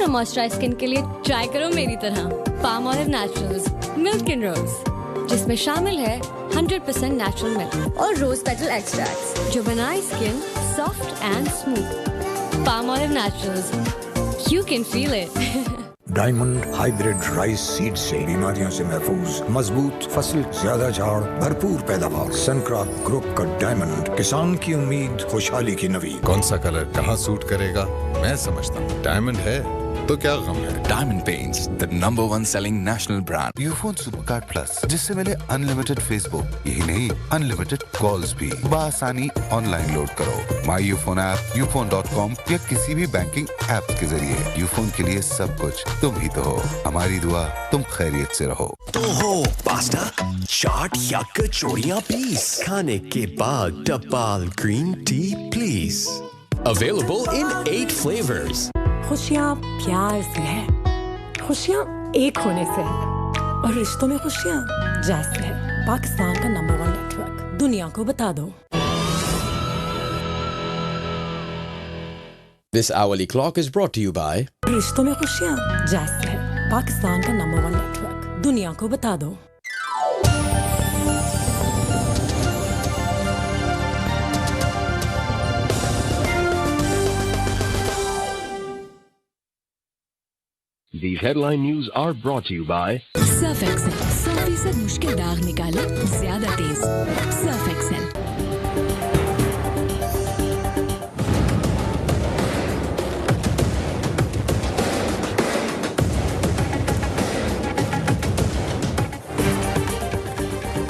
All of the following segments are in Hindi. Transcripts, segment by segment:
मॉइस्चराइज स्किन के लिए ट्राई करो मेरी तरह Palmolive Naturals milk and rose, जिसमें शामिल है 100% नेचुरल मिल्क और रोज पेटल एक्सट्रैक्ट्स जो बनाए skin soft and smooth. Palm olive naturals, you can feel it. Diamond hybrid rice seed से बीमारियों से महफूज, मजबूत फसल, ज्यादा झाड़, भरपूर पैदावार। सनक्रॉप ग्रुप का डायमंड, किसान की उम्मीद, खुशहाली की नवीद। कौन सा कलर कहाँ सूट करेगा मैं समझता हूँ, डायमंड है तो क्या गम है। Diamond Paints, the #1 selling national brand. Ufone Supercard plus, जिससे मिले अनलिमिटेड फेसबुक, यही नहीं अनलिमिटेड कॉल्स भी। बआसानी ऑनलाइन लोड करो माई यूफोन ऐप, ufone.com या किसी भी बैंकिंग ऐप के जरिए। यूफोन के लिए सब कुछ तुम ही तो हो। हमारी दुआ तुम खैरियत से रहो। तो हो पास्ता, चाट या कचौड़ियाँ प्लीज। खाने के बाद टपाल green tea please. Available in 8 flavors. खुशियाँ प्यार से है, खुशियाँ एक होने से है, और रिश्तों में खुशियाँ जैसे है। पाकिस्तान का #1 नेटवर्क, दुनिया को बता दो। This hourly clock is brought to you by रिश्तों में खुशियाँ जैसे है। पाकिस्तान का #1 नेटवर्क, दुनिया को बता दो। These headline news are brought to you by Surf Excel, 100% मुश्किल दाग निकाले ज्यादा तेज। Surf Excel.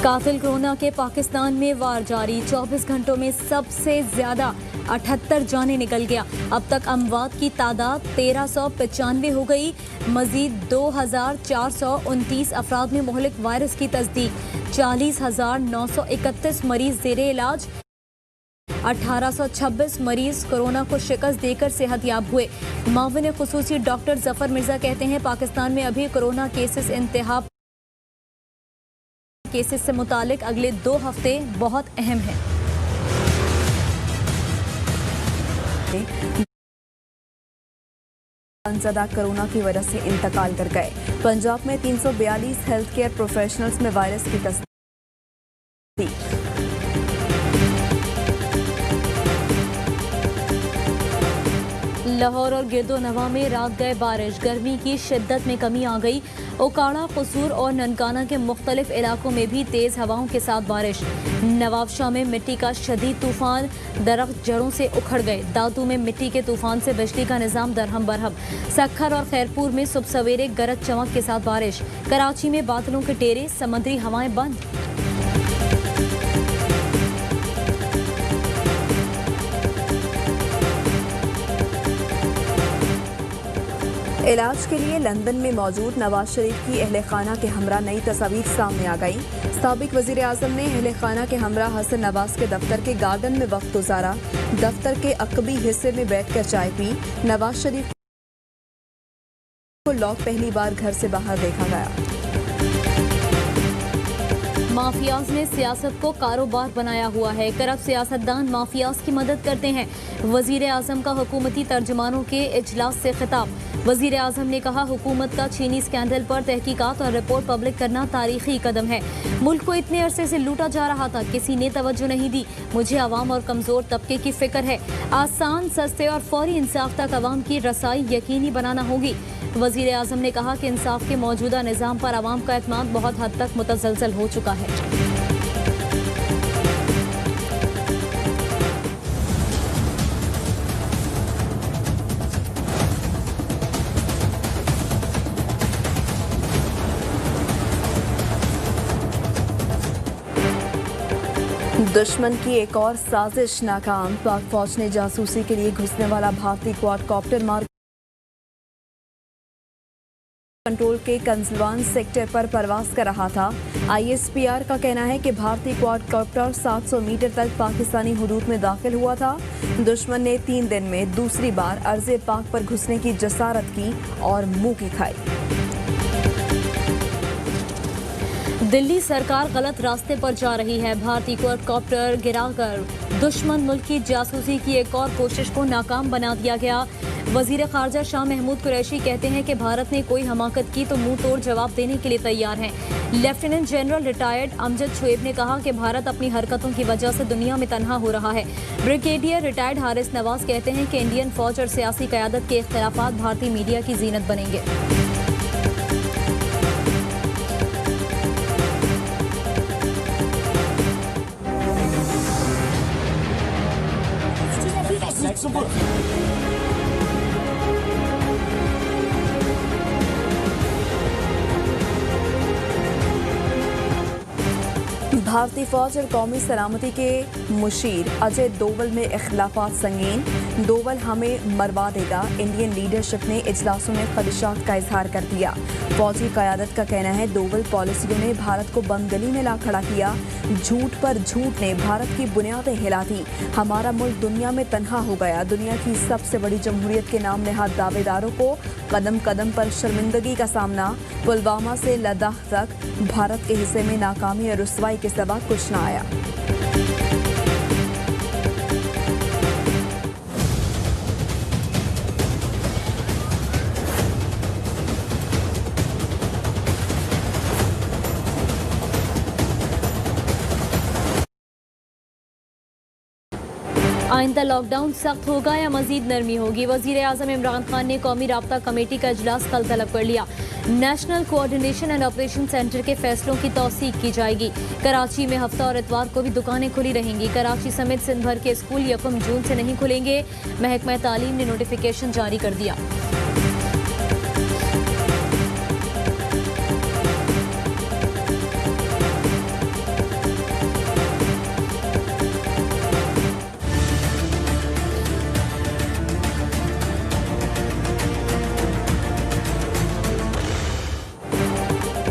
कातिल कोरोना के पाकिस्तान में वार जारी, 24 घंटों में सबसे ज्यादा 78 जाने निकल गया। अब तक अमवात की तादाद 1395 हो गई। मजीद 2429 अफराद में मोहलिक वायरस की तस्दीक। 40,931 मरीज जेरे इलाज। 1826 मरीज कोरोना को शिकस्त देकर सेहतयाब हुए। माविन खुसूसी डॉक्टर जफर मिर्जा कहते हैं पाकिस्तान में अभी कोरोना केसेस से मुतालिक अगले 2 हफ्ते बहुत अहम हैं। ज़दा कोरोना की वजह से इंतकाल कर गए। पंजाब में 342 हेल्थ केयर प्रोफेशनल्स में वायरस की तस्दीक। लाहौर और गिरदोनवा में रात गए बारिश, गर्मी की शिद्दत में कमी आ गई। ओकाड़ा, कसूर और ननकाना के मुख्तलिफ इलाकों में भी तेज़ हवाओं के साथ बारिश। नवाबशाह में मिट्टी का शदीद तूफान, दरख्त जड़ों से उखड़ गए। दादू में मिट्टी के तूफान से बिजली का निज़ाम दरहम बरहम। सखर और खैरपुर में सुबह सवेरे गरज चमक के साथ बारिश। कराची में बादलों के डेरे, समुद्री हवाएं बंद। इलाज के लिए लंदन में मौजूद नवाज शरीफ की अहले खाना के हमरा नई तस्वीर सामने आ गई। साबिक वजीर आजम ने अहले खाना के हमरा हसन नवाज के दफ्तर के गार्डन में वक्त गुजारा। दफ्तर के अकबी हिस्से में बैठकर चाय पी। नवाज शरीफ को लॉक पहली बार घर से बाहर देखा गया। माफियाज ने सियासत को कारोबार बनाया हुआ है। करप्ट सियासतदान माफियाज की मदद करते हैं। वजीर आजम का हुकूमती तर्जुमानों के इजलास से खिताब। वजीर आजम ने कहा हुकूमत का चीनी स्कैंडल पर तहकीकात और रिपोर्ट पब्लिक करना तारीखी कदम है। मुल्क को इतने अरसे से लूटा जा रहा था, किसी ने तवज्जो नहीं दी। मुझे आवाम और कमजोर तबके की फिक्र है। आसान, सस्ते और फौरी इंसाफ तक आवाम की रसाई यकीनी बनाना होगी। वजीर आजम ने कहा कि इंसाफ के मौजूदा निज़ाम पर आवाम का एतमाद बहुत हद तक मुतज़लज़ल हो चुका है। दुश्मन की एक और साजिश नाकाम। पाक फौज ने जासूसी के लिए घुसने वाला भारतीय क्वाडकॉप्टर मार कंट्रोल के कंजलवान सेक्टर पर परवाज कर रहा था। ISPR का कहना है कि भारतीय क्वाडकॉप्टर 700 मीटर तक पाकिस्तानी हुदूद में दाखिल हुआ था। दुश्मन ने 3 दिन में दूसरी बार अर्ज़े पाक पर घुसने की जसारत की और मुंह की खाई। दिल्ली सरकार गलत रास्ते पर जा रही है। भारतीय क्वाडकॉप्टर गिराकर दुश्मन मुल्क की जासूसी की एक और कोशिश को नाकाम बना दिया गया। वजीर खारजा शाह महमूद कुरैशी कहते हैं कि भारत ने कोई हमाकत की तो मुंह तोड़ जवाब देने के लिए तैयार हैं। Lieutenant general retired Amjad Shoaib ने कहा कि भारत अपनी हरकतों की वजह से दुनिया में तन्हा हो रहा है। ब्रिगेडियर रिटायर्ड हारिस नवाज कहते हैं कि इंडियन फौज और सियासी क़यादत के इख्तिलाफात भारतीय मीडिया की जीनत बनेंगे। भारतीय फौज और कौमी सलामती के मुशीर अजय डोवल में इख्तिलाफात संगीन। डोवल हमें मरवा देगा। इंडियन लीडरशिप ने इजलासों में खदशात का इजहार कर दिया। फौजी क़यादत का कहना है डोवल पॉलिसियों ने भारत को बंदगली में ला खड़ा किया। झूठ पर झूठ ने भारत की बुनियादें हिला दी। हमारा मुल्क दुनिया में तन्हा हो गया। दुनिया की सबसे बड़ी जमहूरियत के नाम नहाद दावेदारों को कदम कदम पर शर्मिंदगी का सामना। पुलवामा से लद्दाख तक भारत के हिस्से में नाकामी और रुसवाई के सिवा कुछ न आया। आइंदा लॉकडाउन सख्त होगा या मजीद नरमी होगी? वजीर आजम इमरान खान ने कौमी राब्ता कमेटी का इजलास कल तलब कर लिया। National coordination and operation centre के फैसलों की तौसीक की जाएगी। कराची में हफ्ता और इतवार को भी दुकानें खुली रहेंगी। कराची समेत सिंध भर के स्कूल 1 जून से नहीं खुलेंगे। महकमा तालीम ने नोटिफिकेशन जारी कर दिया।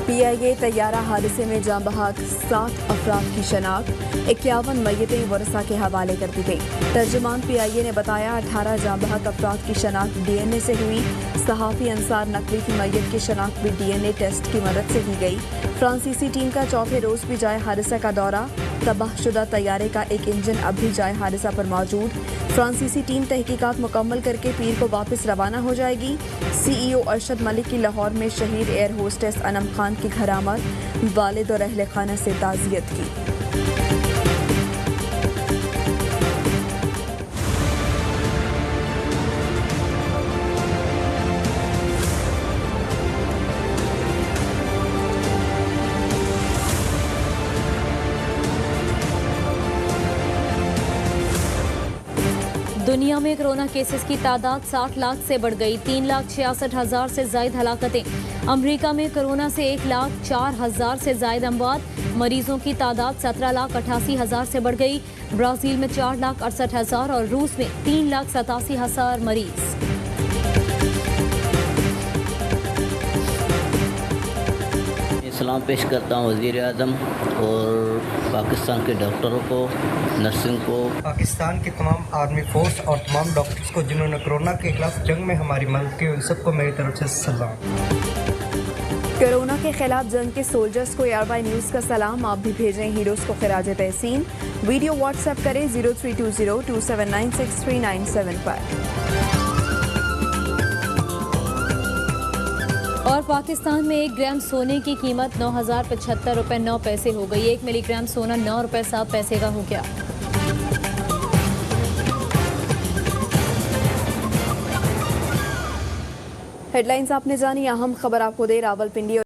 PIA तैयारा हादसे में जाँ बहक 7 अफराद की शनाख्त। 51 मय्यतें वरसा के हवाले कर दी गई। तर्जुमान PIA ने बताया 18 जाँ बहक अफराद की शनाख्त DNA से हुई। सहाफ़ी अंसार नकवी की मय्यत की शनाख्त भी DNA टेस्ट की मदद से की गई। फ्रांसीसी टीम का चौथे रोज भी जाए हादसा का दौरा। तबाहशुदा तैयारे का एक इंजन अब भी जाए हादसा पर मौजूद। फ्रांसीसी टीम तहकीकात मुकम्मल करके पीर को वापस रवाना हो जाएगी। CEO अरशद मलिक की लाहौर में शहीद एयर होस्टेस अनम खान की घरामद। वालिद और अहले खाना से ताज़ियत की। दुनिया में कोरोना केसेस की तादाद 60 लाख से बढ़ गई। 3,66,000 से ज्यादा हलाकतें। अमेरिका में कोरोना से 1,04,000 से ज्यादा अमवात। मरीजों की तादाद 17,88,000 से बढ़ गई। ब्राजील में 4,68,000 और रूस में 3,87,000 मरीज। सलाम पेश करता हूँ वज़ीर आज़म और पाकिस्तान के डॉक्टरों को, नर्सिंग को, पाकिस्तान के तमाम आर्मी फोर्स और तमाम डॉक्टर्स को जिन्होंने कोरोना के खिलाफ जंग में हमारी मदद की, उन सबको मेरी तरफ से सलाम। कोरोना के खिलाफ जंग के सोल्जर्स को ARY न्यूज़ का सलाम। आप भी भेजें हीरोज़ को खिराज तहसीन। वीडियो व्हाट्सएप करें 032027963997 पर। और पाकिस्तान में 1 ग्राम सोने की कीमत 9,075 रुपये 9 पैसे हो गई। 1 मिलीग्राम सोना 9 रुपये 7 पैसे का हो गया। हेडलाइंस आपने जानी। अहम खबर आपको दे रावलपिंडी